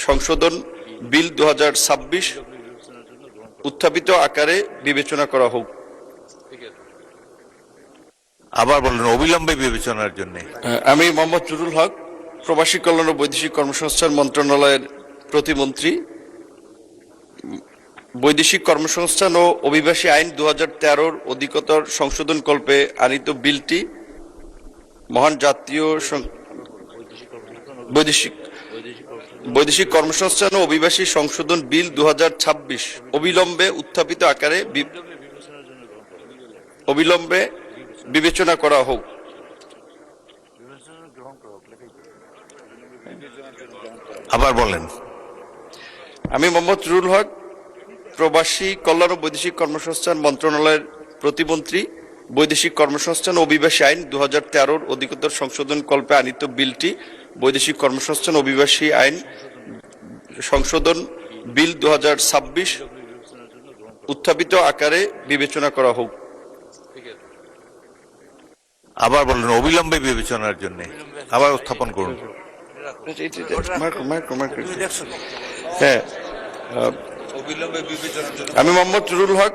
সংশোধন বিল 2026 উত্থাপিত আকারে বিবেচনা করা হোক। আবার বলেন, অবিলম্বে বিবেচনার জন্য। আমি মোহাম্মদ জুরুল হক, প্রবাসী কল্যাণ ও বৈদেশিক কর্মসংস্থান মন্ত্রণালয়ের প্রতিমন্ত্রী। বৈদেশিক কর্মসংস্থান ও অভিবাসী আইন 2013 অধিকতর সংশোধন কল্পে আনিত বিলটি মহান জাতীয় বৈদেশিক কর্মসংস্থান ও অভিবাসী সংশোধন বিল 2026 অবিলম্বে বিবেচনা করা হোক। আবার বলেন। আমি মোহাম্মদ জুরুল হক, প্রবাসী কল্যাণ ও বৈদেশিক কর্মসংস্থান মন্ত্রণালয়ের প্রতিমন্ত্রী। বৈদেশিক কর্মসংস্থান ও অভিবাসী আইন 2013 অধিকতর সংশোধন কল্পে আনিত বিলটি বৈদেশিক কর্মসংস্থান ও অভিবাসী আইন সংশোধন বিল 2026 উত্থাপিত আকারে বিবেচনা করা হোক। আবার বলেন, অবিলম্বে বিবেচনার জন্য। আবার উত্থাপন করুন। হ্যাঁ, আমি মোহাম্মদ জুরুল হক,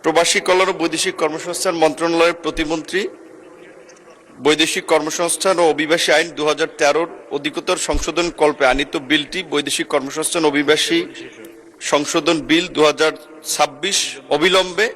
প্রবাসী কল্যাণ ও বৈদেশিক কর্মসংস্থান মন্ত্রণালয়ের প্রতিমন্ত্রী। বৈদেশিক কর্মসংস্থান ও অভিবাসী আইন 2013 অধিকতর সংশোধন কল্পে আনিত বিলটি বৈদেশিক কর্মসংস্থান অভিবাসী সংশোধন বিল 2026 অবিলম্বে